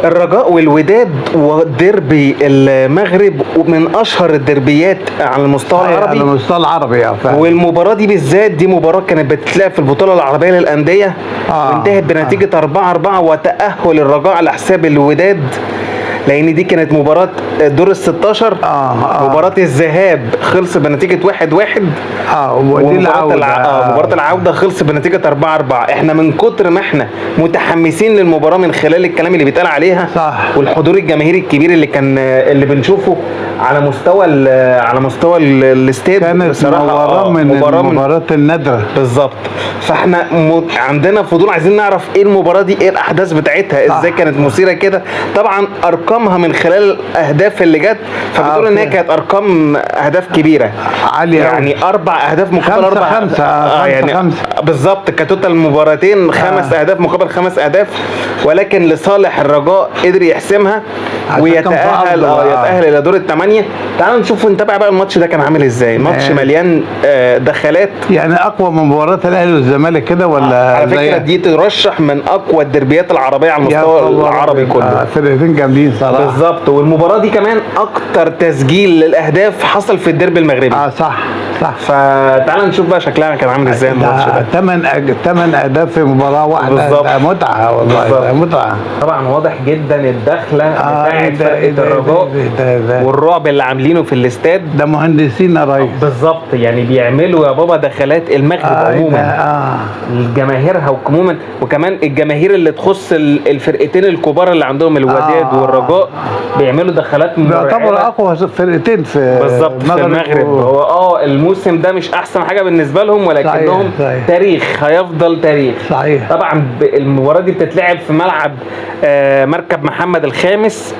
الرجاء والوداد وديربي المغرب من اشهر الدربيات على المستوى على العربي. المستوى العربي فعلا. والمباراة دي بالذات دي مباراة كانت بتتلعب في البطولة العربية للأندية، وانتهت بنتيجة 4-4 وتأهل الرجاء على حساب الوداد، لأن دي كانت مباراة دور ال 16. مباراة الذهاب خلص بنتيجة 1-1. ودي العودة. مباراة العودة خلص بنتيجة 4-4. احنا من كتر ما احنا متحمسين للمباراة من خلال الكلام اللي بيتقال عليها، صح، والحضور الجماهيري الكبير اللي بنشوفه على مستوى الاستاد، كانت بصراحة مباراة من المباريات النادرة بالظبط. فاحنا عندنا فضول، عايزين نعرف ايه المباراة دي، ايه الاحداث بتاعتها، ازاي كانت مثيرة كده. طبعا ارقامها من خلال الاهداف اللي جت، فبتقول ان هي كانت ارقام اهداف كبيرة عالية، يعني 4 اهداف مقابل 5 يعني بالظبط. كتوتال المباراتين 5 اهداف مقابل 5 اهداف، ولكن لصالح الرجاء قدر يحسمها ويتأهل يتأهل الى دور الثمانية. تعالوا نشوف نتابع بقى الماتش ده كان عامل ازاي. ماتش مليان دخلات، يعني اقوى من مباريات الاهلي والزمالك كده ولا؟ على فكرة دي ترشح من اقوى الدربيات العربية على المستوى العربي كله. فرقتين جامدين صراحة بالظبط. والمباراة دي كمان اكتر تسجيل للاهداف حصل في الدربي المغربي. صح. فتعال نشوف بقى شكلها كان عامل ازاي الماتش ده. 8 اهداف في مباراة واحدة. بالظبط. متعة والله، متعة. طبعا واضح جدا الدخلة بتاعت فرقة الرجاء والرعب اللي عاملينه في الاستاد. ده مهندسين يا ريس. بالظبط، يعني بيعملوا يا بابا دخلات المغرب عموما، جماهيرها عموما، وكمان الجماهير اللي تخص الفرقتين الكبار اللي عندهم الوداد والرجاء بيعملوا دخلات بيعتبر اقوى فرقتين في بالظبط في المغرب. هو الموسم ده مش احسن حاجه بالنسبه لهم، ولكنهم صحيح. تاريخ، هيفضل تاريخ. صحيح. طبعا المباراه دي بتتلعب في ملعب مركب محمد الخامس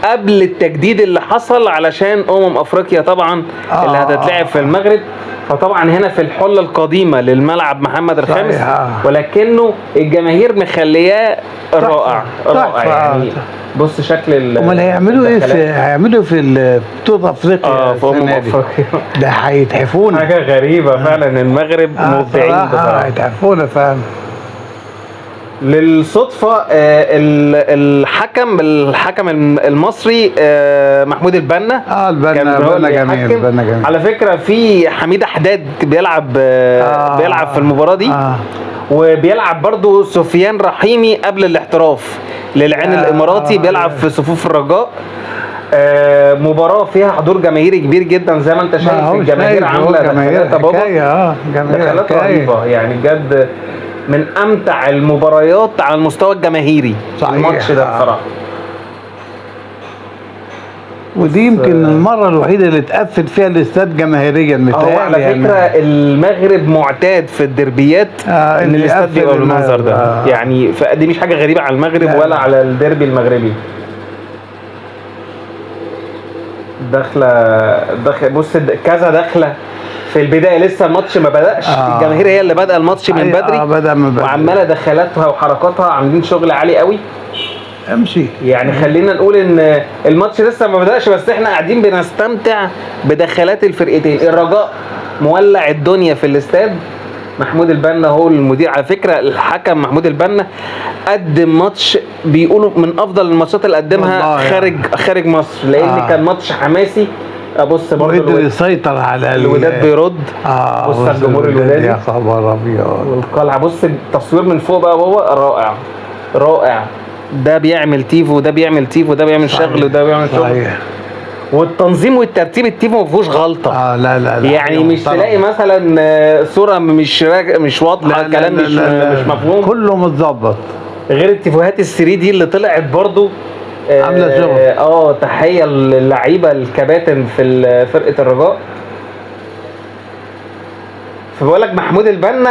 قبل التجديد اللي حصل علشان افريقيا طبعا اللي هتتلعب في المغرب. فطبعا هنا في الحله القديمه للملعب محمد الخامس، ولكنه الجماهير مخلياه رائع يعني. بص شكل امال هيعملوا ايه في بطوله افريقيا في افريقيا ده هيتحفونا حاجه غريبه فعلا. المغرب مبدعين بصراحه، هيتحفونا فعلا. للصدفه الحكم المصري محمود البنا. البنا جميل. على فكره في حميد حداد بيلعب في المباراه دي، وبيلعب برضو سفيان رحيمي قبل الاحتراف للعين الاماراتي، بيلعب في صفوف الرجاء. مباراة فيها حضور جماهيري كبير جدا زي ما انت شايف. الجماهير عاملة دخلات رهيبة يعني، بجد من امتع المباريات على المستوى الجماهيري. الماتش ده بصراحة، ودي يمكن المرة الوحيدة اللي اتقفل فيها الاستاد جماهيريا. على فكرة المغرب معتاد في الدربيات ان الاستاد بيبقى بالمنظر ده يعني، فدي مش حاجة غريبة على المغرب ولا على الدربي المغربي. دخلة بص كذا دخلة في البداية، لسه الماتش ما بدأش. الجماهير هي اللي بدأ الماتش من بدري، وعمالة دخلاتها وحركاتها عاملين شغل عالي قوي. امشي يعني خلينا نقول ان الماتش لسه ما بدأش، بس احنا قاعدين بنستمتع بدخلات الفرقتين. الرجاء مولع الدنيا في الاستاد. محمود البنا هو المدير. على فكرة الحكم محمود البنا قدم ماتش بيقولوا من افضل الماتشات اللي قدمها خارج مصر، لان كان ماتش حماسي. ابص برضه وقدر يسيطر على الوداد بيرد. بص الجمهور الودادي يا خبر ابيض، والقلعه. بص التصوير من فوق بقى بابا رائع. ده بيعمل تيفو وده بيعمل تيفو وده بيعمل شغل وده بيعمل شغل. والتنظيم والترتيب التيفو ما فيهوش غلطه. لا يعني مش تلاقي مثلا صوره مش واضحه، كلام مش مفهوم، كله متظبط. غير التيفوهات ال3 دي اللي طلعت برضو عامله شغل. تحيه للعيبه الكباتن في فرقه الرجاء. فبقول لك محمود البنا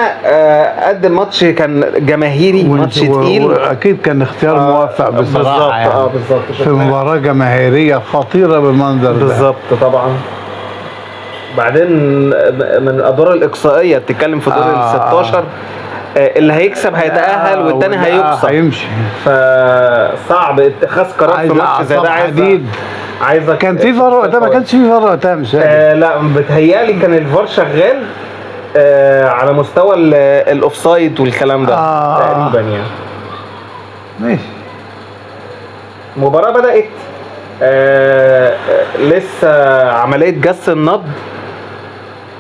قدم ماتش كان جماهيري، ماتش تقيل، واكيد كان اختيار موفق بصراحه. بالظبط بالظبط. في مباراه جماهيريه خطيره بالمنظر ده بالظبط طبعا. بعدين من الادوار الاقصائيه بتتكلم في دور ال 16 اللي هيكسب هيتأهل والتاني هيقصى، هيمشي. فصعب اتخاذ قرار في ماتش زي ده. عايزه كان في فار وقتها، ما كانش في فار وقتها مش لا بتهيالي كان الفار شغال على مستوى الاوفسايد والكلام ده تقريبا يعني. ماشي. المباراة بدأت لسه عملية جس النبض.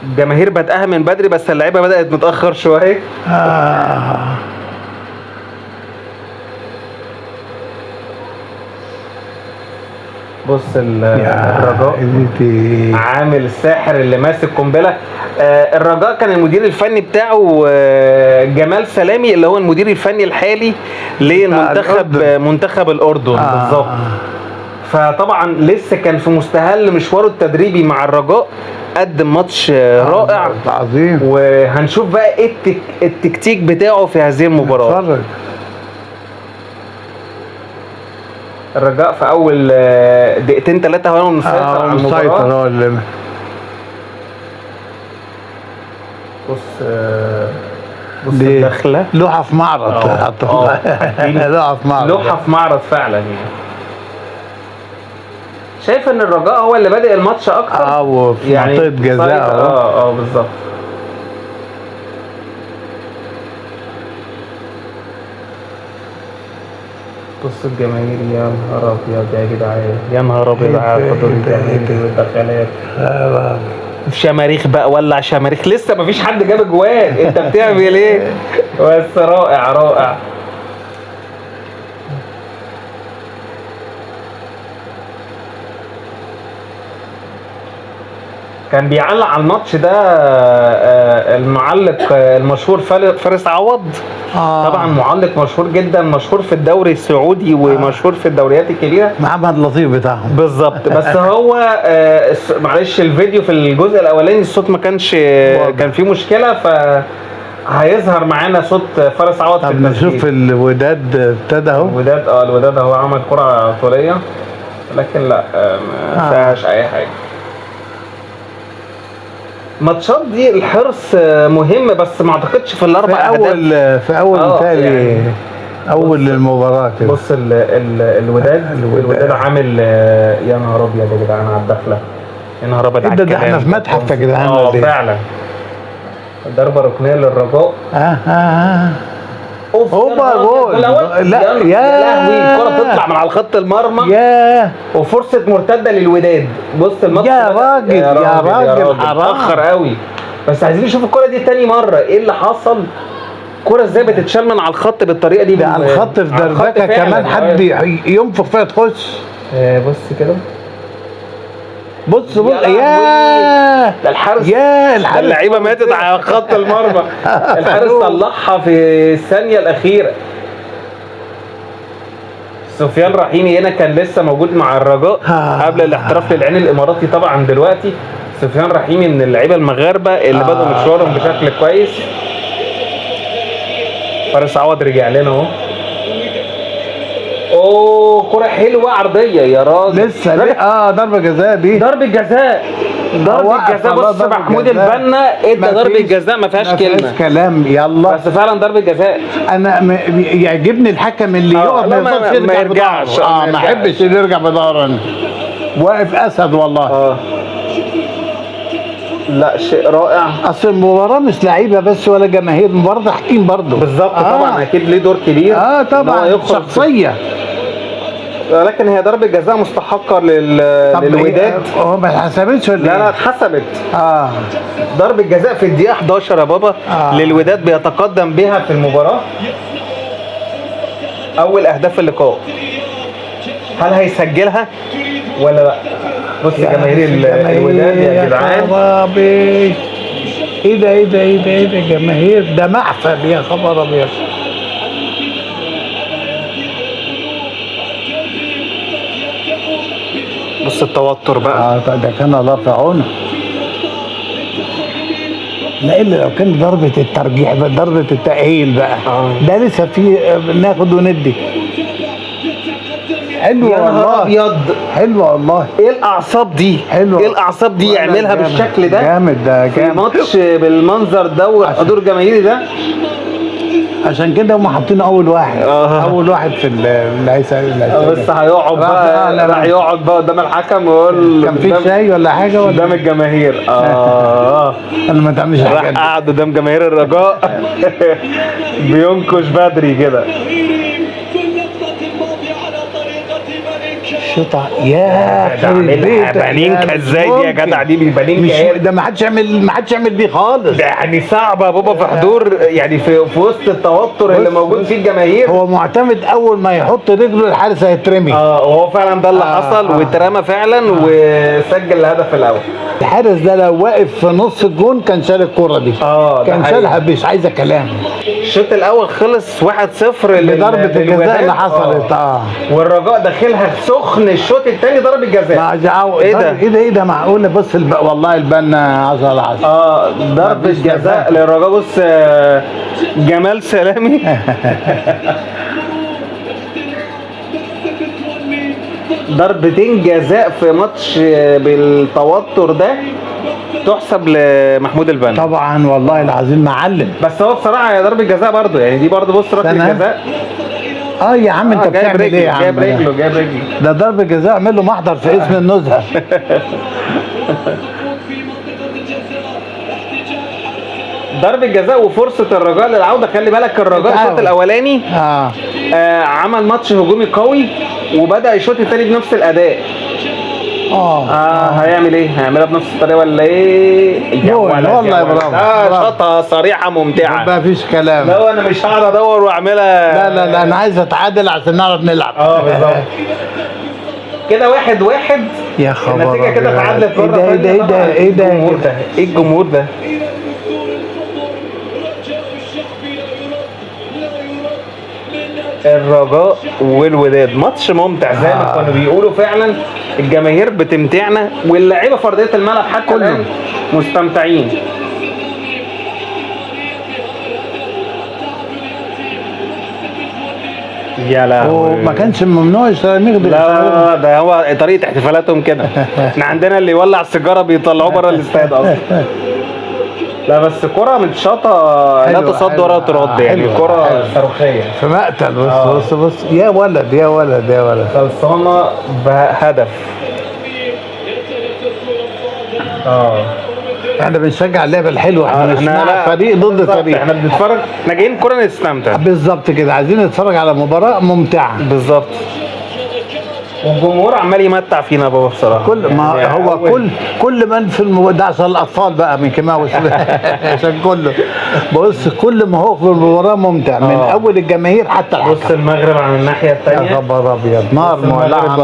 الجماهير بدأها من بدري بس اللعيبة بدأت متأخر شوية. بص الرجاء عامل الساحر اللي ماسك قنبله. الرجاء كان المدير الفني بتاعه جمال سلامي اللي هو المدير الفني الحالي منتخب الاردن بالظبط. فطبعا لسه كان في مستهل مشواره التدريبي مع الرجاء، قدم ماتش رائع عظيم، وهنشوف بقى ايه التكتيك بتاعه في هذه المباراه. اتفرج. الرجاء في اول دقيقتين 3 هو مسيطر على المباراه. بص الدخله لوحه في معرض. لوحه في معرض، لوحه في معرض فعلا يعني. شايف ان الرجاء هو اللي بادئ الماتش اكتر وفي يعني منطقه جزاء. بالظبط. بص الجماهير، يا نهار ابيض يا جدعان، يا نهار ابيض على حضور الجماهير والدخلات. شماريخ بقى، ولع شماريخ، لسه مفيش حد جاب جوان، انت بتعمل ايه؟ بس رائع رائع. كان بيعلق على الماتش ده المعلق المشهور فارس عوض. طبعا معلق مشهور جدا، مشهور في الدوري السعودي ومشهور في الدوريات الكبيره، محمد لطيف بتاعهم بالظبط. بس هو معلش الفيديو في الجزء الاولاني الصوت ما كانش كان فيه مشكله، ف هيظهر معانا صوت فارس عوض في التسجيل. نشوف الوداد ابتدى اهو. الوداد اهو عمل كره طوليه، لكن لا ما فيهاش اي حاجه. ماتشات دي الحرص مهم، بس ما اعتقدش في الاربع اهداف في اول مثالي يعني اول المباراه كده. بص الوداد عامل يا نهار ابيض يا جدعان على الدخله، يا نهار ابيض على الكلام. ده احنا في متحف يا جدعان. فعلا ضربه ركنيه للرجاء. هوبا جول. لا يا لهوي، الكره تطلع من على خط المرمى. وفرصه مرتده للوداد. بص الماتش يا راجل اتاخر قوي، بس عايزين نشوف الكره دي تاني مره ايه اللي حصل. الكره ازاي بتتشال من على الخط بالطريقه دي؟ ده على الخط في دربكه كمان، حد ينفخ فيها تخش. بص كده، بص يا ده الحارس، ده اللعيبه ماتت على خط المرمى. الحارس طلعها في الثانيه الاخيره. سفيان رحيمي هنا كان لسه موجود مع الرجاء قبل الاحتراف للعين الاماراتي. طبعا دلوقتي سفيان رحيمي من اللعيبه المغاربه اللي بدأوا مشوارهم بشكل كويس. فارس عوض رجع لنا اهو. كرة حلوة عرضية يا راجل، لسه ضربة جزاء دي، ضربة جزاء. بص محمود البنا ادى ضربة جزاء ما فيهاش كلام. يلا بس فعلا ضربة جزاء. انا يعجبني الحكم اللي يقف ما يرجعش. ما احبش اللي يرجع بظهره. واقف اسد والله. لا شيء رائع. اصل المباراه مش لعيبه بس ولا جماهير، مباراه تحكيم برضه. بالظبط. طبعا اكيد ليه دور كبير. طبعا شخصيه. لكن هي ضربة جزاء مستحقة للوداد. ما اتحسبتش ولا لا اتحسبت. ضربة جزاء في الدقيقة 11 يا بابا. للوداد بيتقدم بها في المباراة. أول أهداف اللقاء. هل هيسجلها ولا لا؟ بص جماهير الوداد يا جدعان. ايه ده جماهير، ده محفل يا خبر ابيض. بص التوتر بقى. ده كان الله في عونه. لا الا لو كان ضربة الترجيح بقى، ضربة التأهيل بقى. ده لسه في ناخد وندي. حلوة والله. ابيض. حلوة والله. ايه الاعصاب دي؟ حلوة. ايه الاعصاب دي يعملها بالشكل ده؟ جامد. ده جامد في ماتش بالمنظر ده وحضور جماهيري ده. عشان كده هم حاطين اول واحد. اول واحد في اللي هيسال. بس هيقعد بقى، هيقعد بقى قدام الحكم ويقول كان في شاي ولا حاجه ولا قدام الجماهير. انا ما تعملش حاجه. راح قعد قدام جماهير الرجاء بينكش بدري كده. الشوطه يا ده عاملها بانينكا ازاي دي يا جدع؟ دي بالبانينكا ده ما حدش يعمل بيه خالص. ده يعني صعبه يا بابا في حضور، يعني في وسط التوتر اللي موجود فيه الجماهير. هو معتمد اول ما يحط رجله الحارس هيترمي. وهو فعلا ده اللي حصل، واترمى فعلا وسجل الهدف الاول. الحارس ده لو واقف في نص الجون كان شال الكرة دي. كان شالها مش عايزه كلام. الشوط الاول خلص 1-0 لضربة الجزاء اللي حصلت. والرجاء داخلها سخن. الشوط الثاني ضربة جزاء. ايه ده معقول؟ بص والله البنا 10/10. ضربة جزاء للرجاء. بص جمال سلامي ضربتين جزاء في ماتش بالتوتر ده تحسب لمحمود البنا طبعا، والله العظيم معلم. بس هو بصراحه هي ضربه جزاء برضه، يعني دي برضه بص ركله جزاء. يا عم انت بتعمل ايه يا عم؟ جايب رجله ده ضربه جزاء، اعمل له محضر في اسم النزهه. ضربة جزاء وفرصة الرجاء للعودة. خلي بالك الرجاء الشوط الأولاني عمل ماتش هجومي قوي، وبدأ الشوط الثاني بنفس الأداء. هيعمل ايه؟ هيعملها بنفس الطريقة ولا ايه؟ والله برافو. شاطة صريحة ممتعة. ما فيش كلام. لا انا مش هقعد ادور واعملها. لا انا عايز اتعادل عشان نعرف نلعب. بالظبط. كده 1-1 يا خبر. النتيجة كده اتعادلت بره. ايه ده؟ ايه الجمهور ده؟ الرجاء والوداد ماتش ممتع زي ما كانوا بيقولوا. فعلا الجماهير بتمتعنا، واللاعيبه في ارضيه الملعب حتى الان مستمتعين. يا لهوي، ما كانش ممنوع الشراميخ ده. لا ده هو طريقه احتفالاتهم كده. احنا عندنا اللي يولع السيجاره بيطلعوه بره الاستاد اصلا. لا بس كرة متشاطة لا تصد ولا ترد، يعني كرة صاروخية في مقتل. بص يا ولد خلصانة بهدف. احنا بنشجع اللعبة الحلوة. احنا مش مع فريق ضد فريق. احنا بنتفرج، احنا جايين كرة نستمتع. بالظبط كده، عايزين نتفرج على مباراة ممتعة. بالظبط. والجمهور عمال يمتع فينا بابا بصراحه. كل ما يعني هو كل من في ده عشان الاطفال بقى من كماوي عشان كله. بص كل ما هو في المباراه ممتع من اول الجماهير حتى الحكم. بص المغرب على الناحيه الثانيه. يا خبر ابيض، نار مولعه.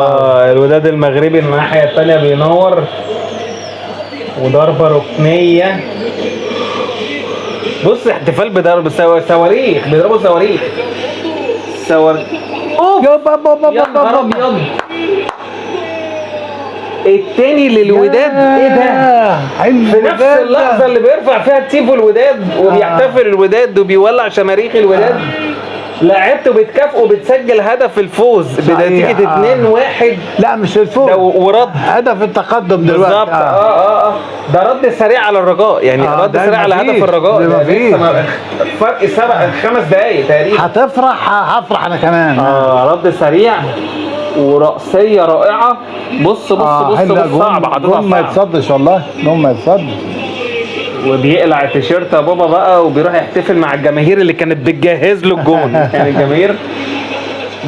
الوداد المغربي الناحيه الثانيه بينور، وضربه ركنيه. بص احتفال بضرب صواريخ، بيضربوا صواريخ. يا نهار ابيض. التاني للوداد. ايه ده؟ في نفس اللحظه اللي بيرفع فيها التيفو الوداد وبيحتفل الوداد وبيولع شماريخ الوداد، لعبته بتكافئه بتسجل هدف الفوز بنتيجه 2-1. لا مش الفوز، ورد هدف التقدم دلوقتي. بالظبط. ده رد سريع على الرجاء، يعني رد سريع على هدف الرجاء. فرق 5 دقايق تقريبا. هفرح انا كمان. رد سريع ورأسية رائعة. بص صعب حضرتك. ما يتصدش والله، ما يتصدش. وبيقلع التيشيرت يا بابا بقى وبيروح يحتفل مع الجماهير اللي كانت بتجهز له الجون. يعني الجماهير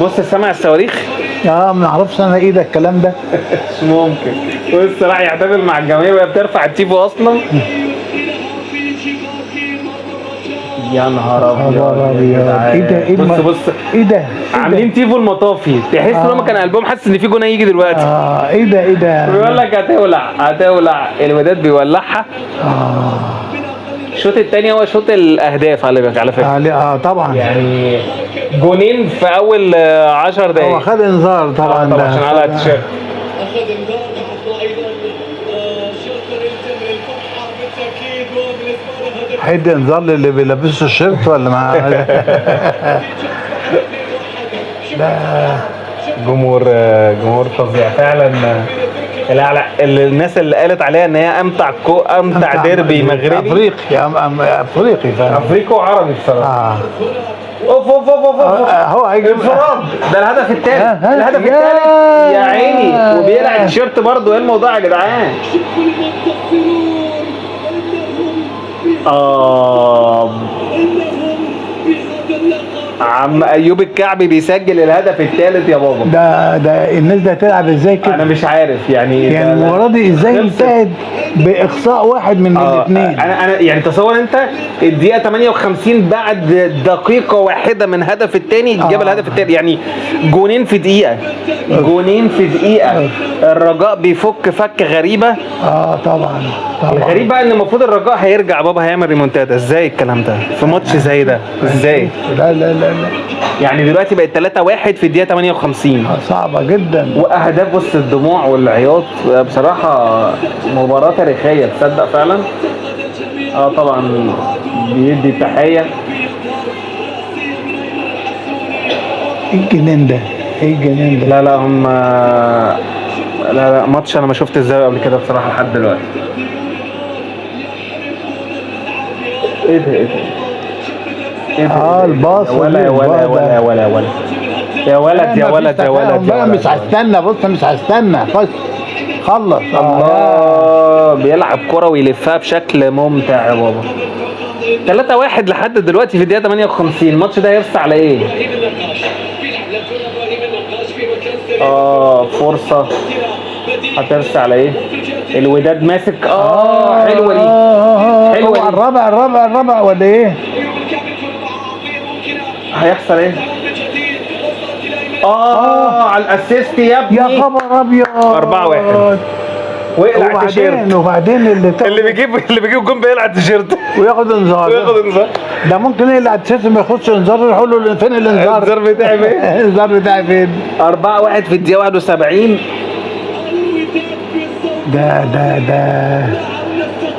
بص سامع الصواريخ. ما نعرفش انا ايه ده الكلام ده. مش ممكن. بص راح يحتفل مع الجماهير وهي بترفع التيفو اصلا. يا نهار ابيض. ايه ده؟ بص ايه ده؟ عاملين تيفو المطافي، تحس ان هم كان قلبهم حاسس ان في جون هيجي دلوقتي. ايه ده؟ بيقول لك هتولع الوداد بيولعها. الشوط الثاني هو شوط الاهداف على فكره. طبعا، يعني جونين في اول 10 دقايق. هو خد انذار طبعا. طبعا عشان على التيشيرت. اخذ انذار لاحظنا ايضا شرطر يتم للفرحه بالتاكيد، وبالنسبه له هدف. حد انذار للي بيلبسوا الشيرت ولا ما؟ لا جمهور فظيع فعلا. الناس اللي قالت عليها ان هي امتع ديربي مغربي افريقي فعلا. افريقي وعربي بصراحه. اوف هو هيجي انفراد. ده الهدف الثالث. يا عيني، وبيلعب التيشيرت برضه. ايه الموضوع يا جدعان؟ عم ايوب الكعبي بيسجل الهدف الثالث يا بابا. ده الناس دي هتلعب ازاي كده؟ انا مش عارف يعني يعني المباراه دي ازاي خلصت. انتهت باقصاء واحد من الاثنين؟ انا يعني تصور انت الدقيقه 58 بعد دقيقه واحده من هدف الثاني جاب الهدف الثاني، يعني جونين في دقيقه، جونين في دقيقه. الرجاء بيفك فك غريبه. طبعا الغريب بقى ان المفروض الرجاء هيرجع بابا هيعمل ريمونتادا. ازاي الكلام ده في ماتش زي ده؟ ازاي؟ لا يعني دلوقتي بقت 3-1 في الدقيقه 58 صعبه جدا، واهداف وسط الدموع والعياط. بصراحه مباراه تاريخيه تصدق فعلا. طبعا بيدي تحيه. ايه الجنان ده؟ ايه الجنان ده؟ لا هم لا ماتش انا ما شفت ازاي قبل كده بصراحه لحد دلوقتي. ايه ده الباص ولا يا ولد بقى مش هستنى. بص مش هستنى، خلص. الله بيلعب كرة ويلفها بشكل ممتع يا بابا. 3-1 لحد دلوقتي في الدقيقة 58. الماتش ده هيرسى على ايه؟ فرصة هترسى على ايه؟ الوداد ماسك. حلوة دي، حلوة دي. الرابع ولا ايه؟ هيحصل ايه؟ على الاسيست يا ابني. يا خبر ابيض. 4-1 ويقلع التيشيرت. وبعدين اللي بيجيب جون بيقلع التيشيرت وياخد انذار. ده ممكن يقلع التيشيرت ما ياخدش انذار، يقول له فين الانذار؟ الانذار بتاعي فين؟ الانذار بتاعي فين؟ 4-1 في الدقيقة 71. ده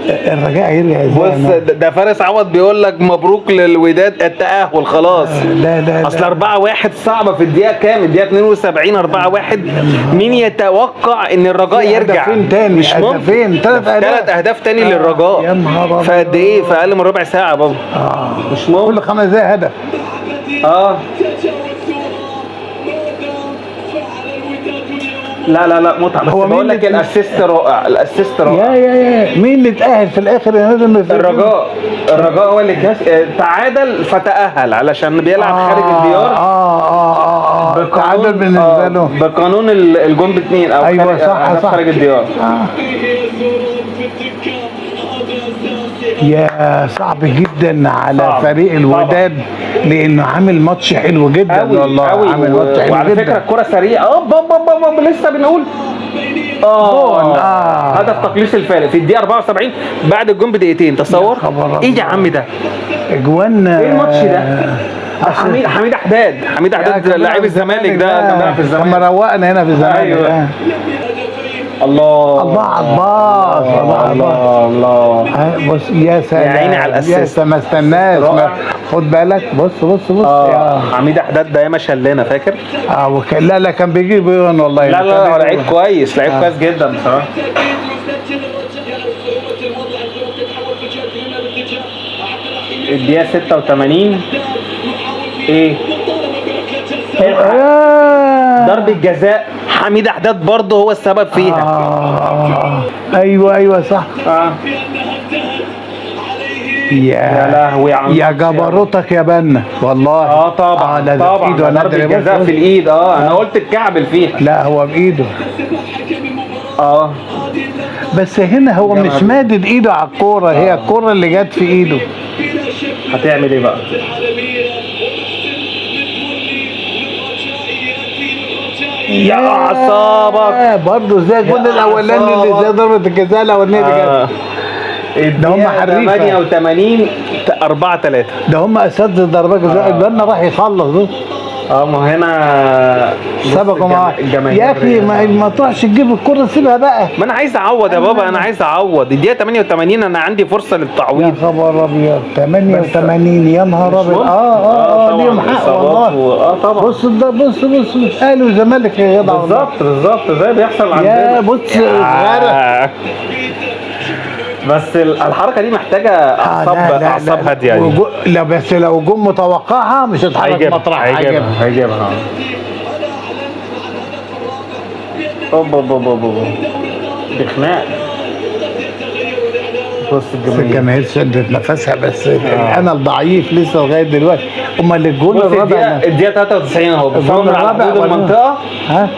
الرجاء يرجع ازاي؟ بص ده فارس عوض بيقول لك مبروك للوداد التأهل خلاص. لا اصل 4-1 صعبة في الدقيقة كام؟ الدقيقة 72. 4-1 مين يتوقع ان الرجاء يرجع؟ هدفين تاني، مش ممكن. هدفين، 3 أهداف تاني للرجاء. يا نهار أبيض. في قد ايه؟ في اقل من ربع ساعة بابا. مش ممكن. كل 5 دقايق هدف. لا متعة. بس بقول لك الاسيست رائع، الاسيست رائع. يا مين اللي اتأهل في الاخر يا نادم؟ الرجاء هو اللي تعادل فتأهل علشان بيلعب خارج الديار. تعادل بالنسبة له بقانون الجون ب2 او ايوه صح خارج الديار. يا صعب جدا على فريق الوداد لانه عامل ماتش حلو جدا والله. عامل ماتش حلو وعلى جدا. فكره الكره سريعه. لسه بنقول هدف تقليص الفارق في الدقيقه 74 بعد الجون بدقيقتين. تصور ايه يا عم ده؟ اجوان. ايه الماتش ده؟ حميد حداد لاعب الزمالك ده كان بيلعب في الزمالك. لما روقنا هنا في الزمالك. ايوه. الله بص يا سلام يا عيني على الاساس. ما استناش خد بالك. بص حميد حداد ده ياما شلنا فاكر. لا كان بيجيب والله. لا لعيب كويس، لعيب كويس جدا بصراحه. الدقيقه 86 ايه ضربة جزاء حميد حداد برضه هو السبب فيها. ايوه صح. يا لهوي يا جبروتك يا بنا والله. طبعا ضربة جزاء في الايد. انا قلت الكعبل فيها. لا هو بايده. بس هنا هو مش مادد ايده على الكوره. هي الكوره اللي جت في ايده. هتعمل ايه بقى؟ يا اعصابك برضه زي الجون الاولاني اللي زي ضربه الجزاء الاولانيه دي جت. ده هم حريفه. 88 4-3. ده هم اساتذه ضربات جزاء. البنا راح يخلص. ما هنا سبقوا معاه يا اخي. ما تروحش تجيب الكره سيبها بقى. ما انا عايز اعوض يا بابا. انا عايز اعوض. الدقيقه 88 انا عندي فرصه للتعويض. يا خبر ابيض. 88 يا نهار ابيض. ليهم حق والله. طبعا. بص اهلي والزمالك يا جدع. بالظبط زي بيحصل عندنا. يا بص غرق. بس الحركه دي محتاجه اعصاب هاديه يعني. لا بس لو جم متوقعها مش هتحرك مطرح. هيجيبها. بخناق. بص الجماهير شدت نفسها. بس انا الضعيف لسه لغايه دلوقتي امال الجون بص الرابع الدقيقه 93 اهو الجون بفاول على الرابع حدود ولا- المنطقه. ها؟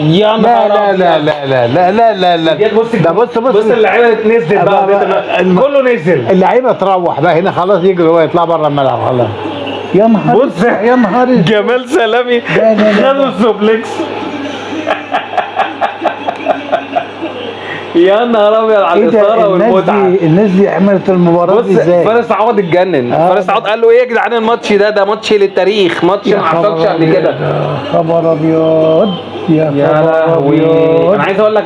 يا لا نهار لا لا أبيض. لا لا لا لا لا ديت بص ده بص بص اللعيبه نزلت بقى الم- كله نزل. اللعيبه تروح بقى هنا خلاص، يجري هو يطلع بره الملعب خلاص. يا نهار بص أسود، يا نهار أسود. جمال سلامي لا، لا، لا. خدوا السوبلكس. يا نهار ابيض على ايه الاثاره ده؟ والمتعه. الناس دي عملت المباراه بص دي ازاي؟ فارس عوض اتجنن. فارس عوض قال له ايه يا جدعان الماتش ده ماتش للتاريخ، ماتش يا ما حصلش قبل أبيض، كده. يا خبر ابيض، يا خبر لهوي. أبيض. انا عايز اقول لك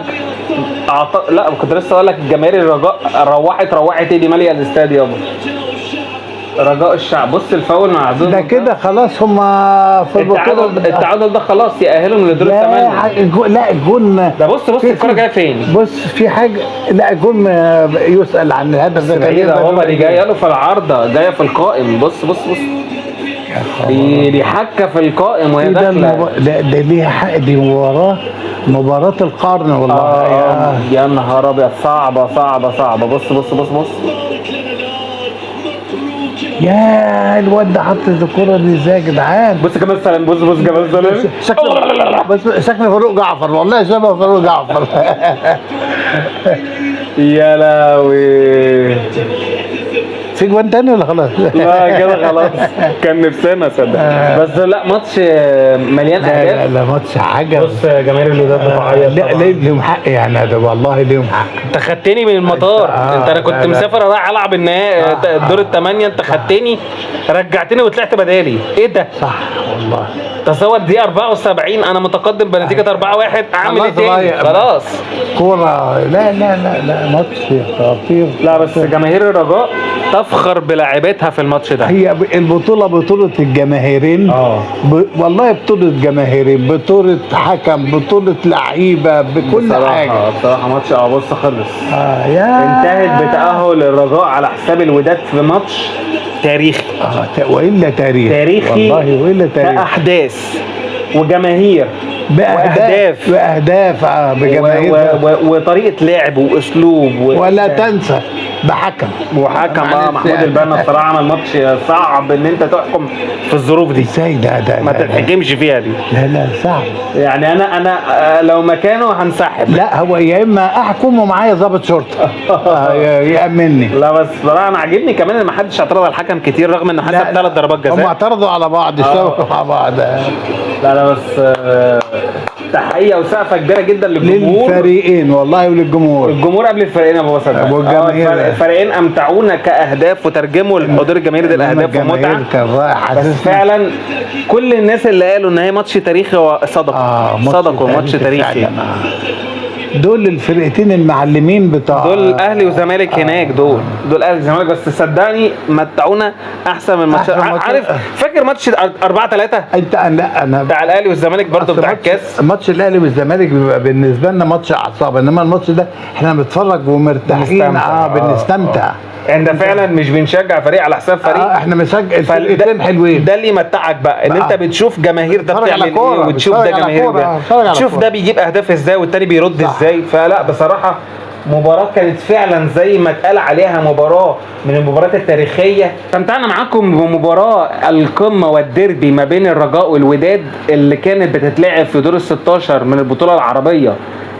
لا كنت لسه اقول لك الجماهير الرجاء روحت ايه دي ماليه الاستاد يابا. رجاء الشعب بص الفاول مع عزوز ده كده خلاص هم في البطوله. التعادل ده خلاص يأهلهم لدور الثمانية. لا الجون ده بص الكرة جايه فين؟ بص في حاجه، لا الجون يسأل عن الهدف ده بعيدة بابا دي جايه له في العارضة، جايه في القائم. بص دي حكة في القائم وهي داخلة. لا ده ليها حق، دي مباراة القرن والله. يا نهار ابيض، صعبة. بص يا الواد ده حط الكرة دي ازاي يا جدعان؟ بص جمال سلام، بص جمال سلام. شكل فاروق جعفر، والله شبه فاروق جعفر. يا لاوي. في جوان تاني ولا خلاص؟ لا كده خلاص، كان نفسنا صدق. بس لا ماتش مليان اهداف. لا ماتش حاجة. بص جماهير الوداد بتعيط. لا ليهم حق يعني، ده والله ليهم حق. انت خدتني من المطار. انا كنت مسافر رايح العب النهائي الدور الثمانية، انت خدتني رجعتني وطلعت بدالي. ايه ده؟ صح والله. تصور دي 74 انا متقدم بنتيجة 4-1، اعمل ايه خلاص تاني؟ خلاص. كورة لا ماتش خطير. لا بس جماهير الرجاء تفخر بلاعبتها في الماتش ده. هي البطولة بطولة الجماهيرين. والله بطولة جماهيرين، بطولة حكم، بطولة لعيبة، بكل حاجة. بصراحة ماتش بص خلص. انتهت بتأهل الرجاء على حساب الوداد في ماتش تاريخي. والا تاريخي والله، والا تاريخ. كأحداث وجماهير بأهداف بجماهير وطريقة لعب وأسلوب ولا تنسى بحكم محمود البنا بصراحة عمل ماتش صعب ان انت تحكم في الظروف دي. ازاي ده ما تتحكمش فيها دي. لا صعب يعني انا لو مكانه هنسحب. لا هو يا اما احكم ومعايا ضابط شرطه يأمنني. لا بس بصراحة انا عاجبني كمان ان ما حدش اعترض على الحكم كتير رغم انه حسب 3 ضربات جزاء. هم اعترضوا على بعض، اشتبكوا مع بعض. لا بس تحية وسقفة كبيرة جدا للجمهور، للفريقين والله وللجمهور. الجمهور قبل الفريقين يا ابو بسط. الفريقين امتعونا كاهداف وترجموا الحضور الجماهيري ده الاهداف ومتعه. بس فعلا كل الناس اللي قالوا ان هي ماتش تاريخي صدقوا ماتش تاريخي. دول الفرقتين المعلمين بتاع دول اهلي وزمالك هناك. دول اهلي وزمالك، بس صدقني متعونا احسن من ماتش. عارف فاكر ماتش 4-3 انت؟ انا بتاع الاهلي والزمالك برضه بتاع الكاس. ماتش الاهلي والزمالك بيبقى بالنسبه لنا ماتش اعصاب، انما الماتش ده احنا بنتفرج ومرتاحين. بنستمتع. انت فعلا مش بنشجع فريق على حساب فريق. احنا بنشجع الفريقين حلوين. ده اللي يمتعك بقى ان انت بتشوف جماهير ده بتعمل ايه، وتشوف ده جماهير ده، تشوف ده بيجيب اهداف ازاي والتاني بيرد ازاي. فلا بصراحه مباراة كانت فعلا زي ما اتقال عليها مباراة من المباريات التاريخية. استمتعنا معاكم بمباراة القمة والديربي ما بين الرجاء والوداد اللي كانت بتتلعب في دور ال16 من البطولة العربية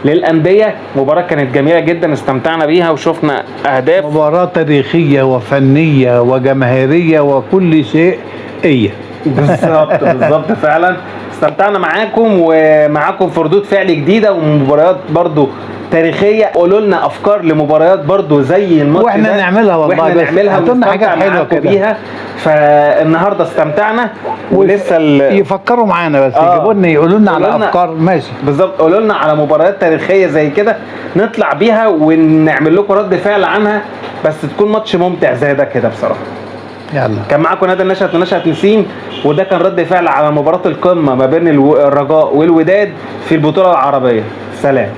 للأندية. مباراة كانت جميلة جدا، استمتعنا بيها وشفنا أهداف. مباراة تاريخية وفنية وجماهيرية وكل شيء. بالظبط فعلا استمتعنا معاكم ومعاكم في ردود فعل جديدة ومباريات برضو تاريخية. قولوا لنا افكار لمباريات برضو زي الماتش واحنا نعملها والله، واحنا نعملها ونستمتع حاجات حلوه كده بيها. فالنهارده استمتعنا ولسه يفكروا معانا بس يجيبوا لنا يقولوا لنا على افكار. ماشي بالظبط، قولوا لنا على مباريات تاريخية زي كده نطلع بيها ونعمل لكم رد فعل عنها، بس تكون ماتش ممتع زي ده كده بصراحة. يلا كان معاكم نادي النشأة ونشأة نسيم، وده كان رد فعل على مباراة القمة ما بين الرجاء والوداد في البطولة العربية. سلام.